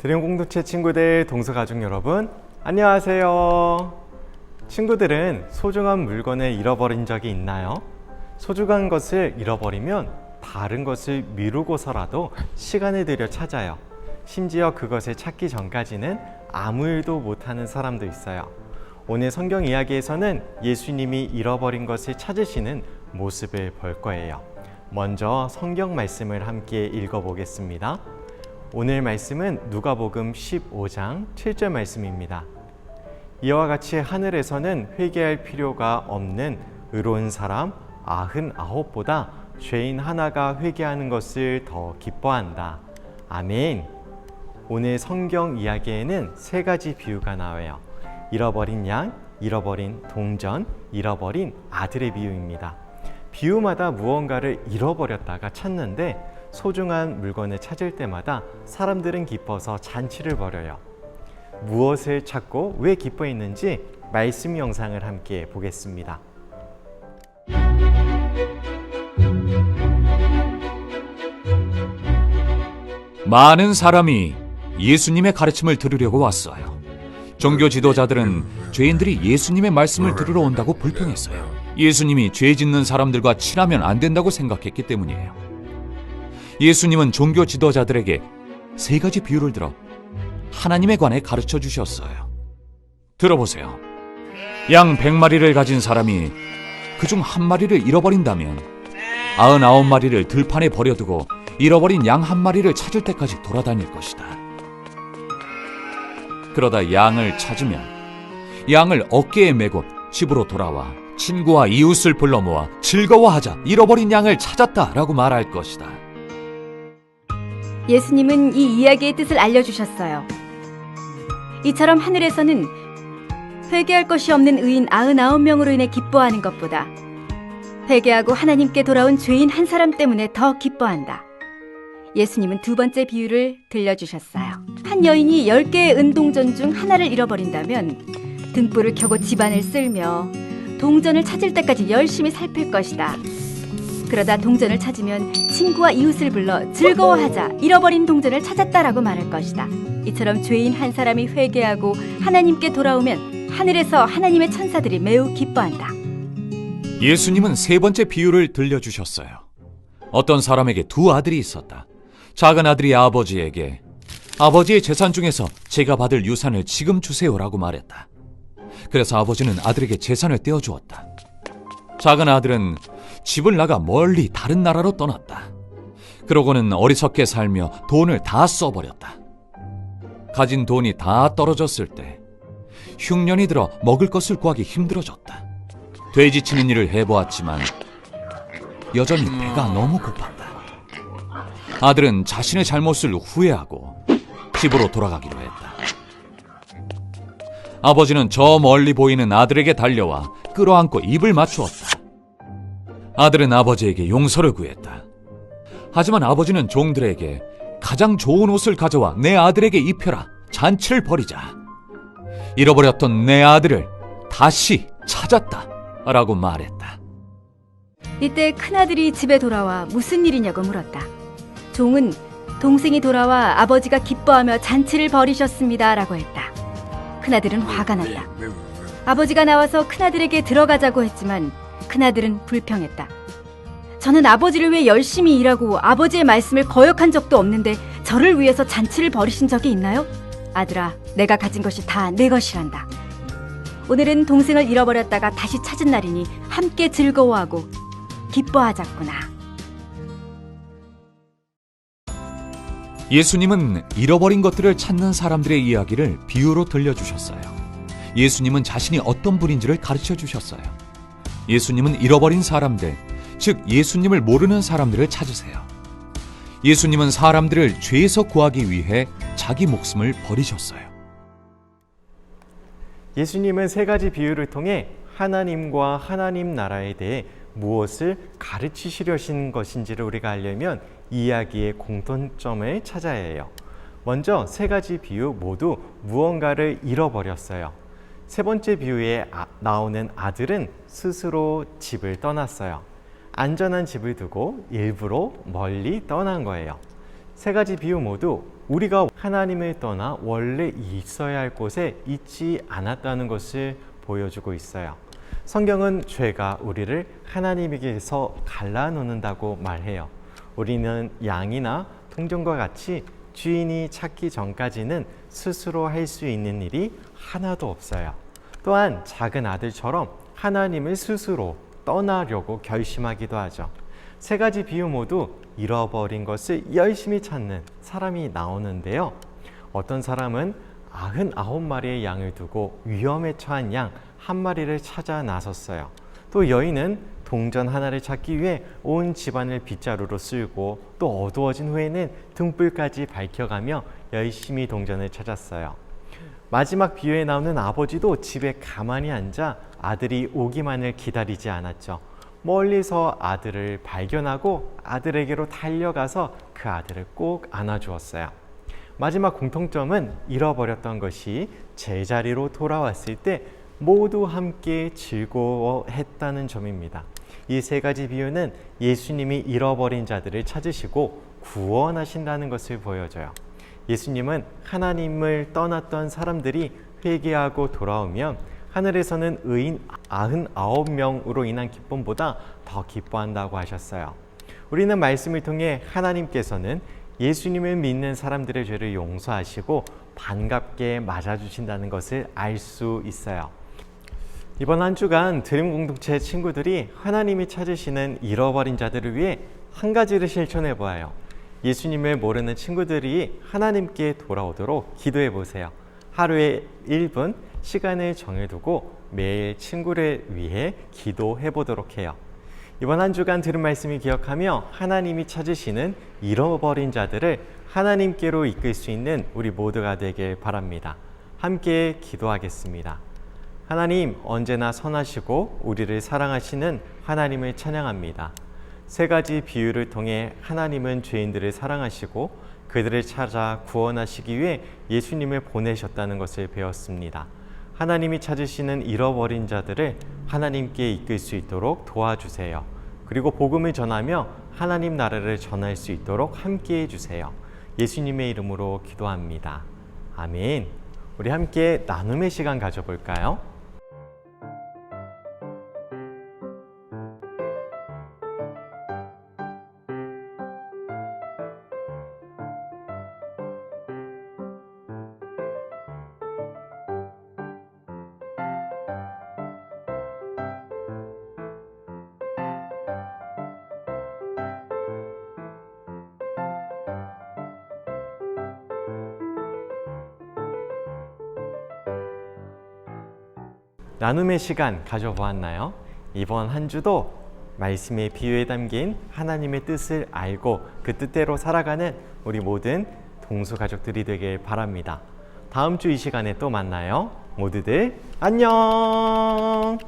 드림 공동체 친구들, 동서가족 여러분, 안녕하세요. 친구들은 소중한 물건을 잃어버린 적이 있나요? 소중한 것을 잃어버리면 다른 것을 미루고서라도 시간을 들여 찾아요. 심지어 그것을 찾기 전까지는 아무 일도 못하는 사람도 있어요. 오늘 성경 이야기에서는 예수님이 잃어버린 것을 찾으시는 모습을 볼 거예요. 먼저 성경 말씀을 함께 읽어보겠습니다. 오늘 말씀은 누가복음 15장 7절 말씀입니다. 이와 같이 하늘에서는 회개할 필요가 없는 의로운 사람 99보다 죄인 하나가 회개하는 것을 더 기뻐한다. 아멘. 오늘 성경 이야기에는 세 가지 비유가 나와요. 잃어버린 양, 잃어버린 동전, 잃어버린 아들의 비유입니다. 비유마다 무언가를 잃어버렸다가 찾는데 소중한 물건을 찾을 때마다 사람들은 기뻐서 잔치를 벌여요. 무엇을 찾고 왜 기뻐했는지 말씀 영상을 함께 보겠습니다. 많은 사람이 예수님의 가르침을 들으려고 왔어요. 종교 지도자들은 죄인들이 예수님의 말씀을 들으러 온다고 불평했어요. 예수님이 죄 짓는 사람들과 친하면 안 된다고 생각했기 때문이에요. 예수님은 종교 지도자들에게 세 가지 비유를 들어 하나님에 관해 가르쳐 주셨어요. 들어보세요. 양 100마리를 가진 사람이 그중 한 마리를 잃어버린다면 99마리를 들판에 버려두고 잃어버린 양 한 마리를 찾을 때까지 돌아다닐 것이다. 그러다 양을 찾으면 양을 어깨에 메고 집으로 돌아와 친구와 이웃을 불러 모아 즐거워하자, 잃어버린 양을 찾았다라고 말할 것이다. 예수님은 이 이야기의 뜻을 알려주셨어요. 이처럼 하늘에서는 회개할 것이 없는 의인 99명으로 인해 기뻐하는 것보다 회개하고 하나님께 돌아온 죄인 한 사람 때문에 더 기뻐한다. 예수님은 두 번째 비유를 들려주셨어요. 한 여인이 10개의 은동전 중 하나를 잃어버린다면 등불을 켜고 집안을 쓸며 동전을 찾을 때까지 열심히 살필 것이다. 그러다 동전을 찾으면 친구와 이웃을 불러 즐거워하자, 잃어버린 동전을 찾았다라고 말할 것이다. 이처럼 죄인 한 사람이 회개하고 하나님께 돌아오면 하늘에서 하나님의 천사들이 매우 기뻐한다. 예수님은 세 번째 비유를 들려주셨어요. 어떤 사람에게 두 아들이 있었다. 작은 아들이 아버지에게 아버지의 재산 중에서 제가 받을 유산을 지금 주세요라고 말했다. 그래서 아버지는 아들에게 재산을 떼어주었다. 작은 아들은 집을 나가 멀리 다른 나라로 떠났다. 그러고는 어리석게 살며 돈을 다 써버렸다. 가진 돈이 다 떨어졌을 때 흉년이 들어 먹을 것을 구하기 힘들어졌다. 돼지치는 일을 해보았지만 여전히 배가 너무 고팠다. 아들은 자신의 잘못을 후회하고 집으로 돌아가기로 했다. 아버지는 저 멀리 보이는 아들에게 달려와 끌어안고 입을 맞추었다. 아들은 아버지에게 용서를 구했다. 하지만 아버지는 종들에게 가장 좋은 옷을 가져와 내 아들에게 입혀라. 잔치를 벌이자. 잃어버렸던 내 아들을 다시 찾았다 라고 말했다. 이때 큰아들이 집에 돌아와 무슨 일이냐고 물었다. 종은 동생이 돌아와 아버지가 기뻐하며 잔치를 벌이셨습니다 라고 했다. 큰아들은 화가 났다. 아버지가 나와서 큰아들에게 들어가자고 했지만 큰아들은 불평했다. 저는 아버지를 위해 열심히 일하고 아버지의 말씀을 거역한 적도 없는데 저를 위해서 잔치를 벌이신 적이 있나요? 아들아, 내가 가진 것이 다 내 것이란다. 오늘은 동생을 잃어버렸다가 다시 찾은 날이니 함께 즐거워하고 기뻐하자꾸나. 예수님은 잃어버린 것들을 찾는 사람들의 이야기를 비유로 들려주셨어요. 예수님은 자신이 어떤 분인지를 가르쳐 주셨어요. 예수님은 잃어버린 사람들, 즉 예수님을 모르는 사람들을 찾으세요. 예수님은 사람들을 죄에서 구하기 위해 자기 목숨을 버리셨어요. 예수님은 세 가지 비유를 통해 하나님과 하나님 나라에 대해 무엇을 가르치시려신 것인지를 우리가 알려면 이야기의 공통점을 찾아야 해요. 먼저 세 가지 비유 모두 무언가를 잃어버렸어요. 세 번째 비유에 나오는 아들은 스스로 집을 떠났어요. 안전한 집을 두고 일부러 멀리 떠난 거예요. 세 가지 비유 모두 우리가 하나님을 떠나 원래 있어야 할 곳에 있지 않았다는 것을 보여주고 있어요. 성경은 죄가 우리를 하나님에게서 갈라놓는다고 말해요. 우리는 양이나 통정과 같이 주인이 찾기 전까지는 스스로 할 수 있는 일이 하나도 없어요. 또한 작은 아들처럼 하나님을 스스로 떠나려고 결심하기도 하죠. 세 가지 비유 모두 잃어버린 것을 열심히 찾는 사람이 나오는데요. 어떤 사람은 99마리의 양을 두고 위험에 처한 양 한 마리를 찾아 나섰어요. 또 여인은 동전 하나를 찾기 위해 온 집안을 빗자루로 쓸고 또 어두워진 후에는 등불까지 밝혀가며 열심히 동전을 찾았어요. 마지막 비유에 나오는 아버지도 집에 가만히 앉아 아들이 오기만을 기다리지 않았죠. 멀리서 아들을 발견하고 아들에게로 달려가서 그 아들을 꼭 안아주었어요. 마지막 공통점은 잃어버렸던 것이 제자리로 돌아왔을 때 모두 함께 즐거워했다는 점입니다. 이 세 가지 비유는 예수님이 잃어버린 자들을 찾으시고 구원하신다는 것을 보여줘요. 예수님은 하나님을 떠났던 사람들이 회개하고 돌아오면 하늘에서는 의인 99명으로 인한 기쁨보다 더 기뻐한다고 하셨어요. 우리는 말씀을 통해 하나님께서는 예수님을 믿는 사람들의 죄를 용서하시고 반갑게 맞아주신다는 것을 알 수 있어요. 이번 한 주간 드림 공동체 친구들이 하나님이 찾으시는 잃어버린 자들을 위해 한 가지를 실천해 보아요. 예수님을 모르는 친구들이 하나님께 돌아오도록 기도해 보세요. 하루에 1분 시간을 정해두고 매일 친구를 위해 기도해 보도록 해요. 이번 한 주간 들은 말씀을 기억하며 하나님이 찾으시는 잃어버린 자들을 하나님께로 이끌 수 있는 우리 모두가 되길 바랍니다. 함께 기도하겠습니다. 하나님, 언제나 선하시고 우리를 사랑하시는 하나님을 찬양합니다. 세 가지 비유를 통해 하나님은 죄인들을 사랑하시고 그들을 찾아 구원하시기 위해 예수님을 보내셨다는 것을 배웠습니다. 하나님이 찾으시는 잃어버린 자들을 하나님께 이끌 수 있도록 도와주세요. 그리고 복음을 전하며 하나님 나라를 전할 수 있도록 함께해 주세요. 예수님의 이름으로 기도합니다. 아멘. 우리 함께 나눔의 시간 가져볼까요? 나눔의 시간 가져보았나요? 이번 한 주도 말씀의 비유에 담긴 하나님의 뜻을 알고 그 뜻대로 살아가는 우리 모든 동수 가족들이 되길 바랍니다. 다음 주 이 시간에 또 만나요. 모두들 안녕!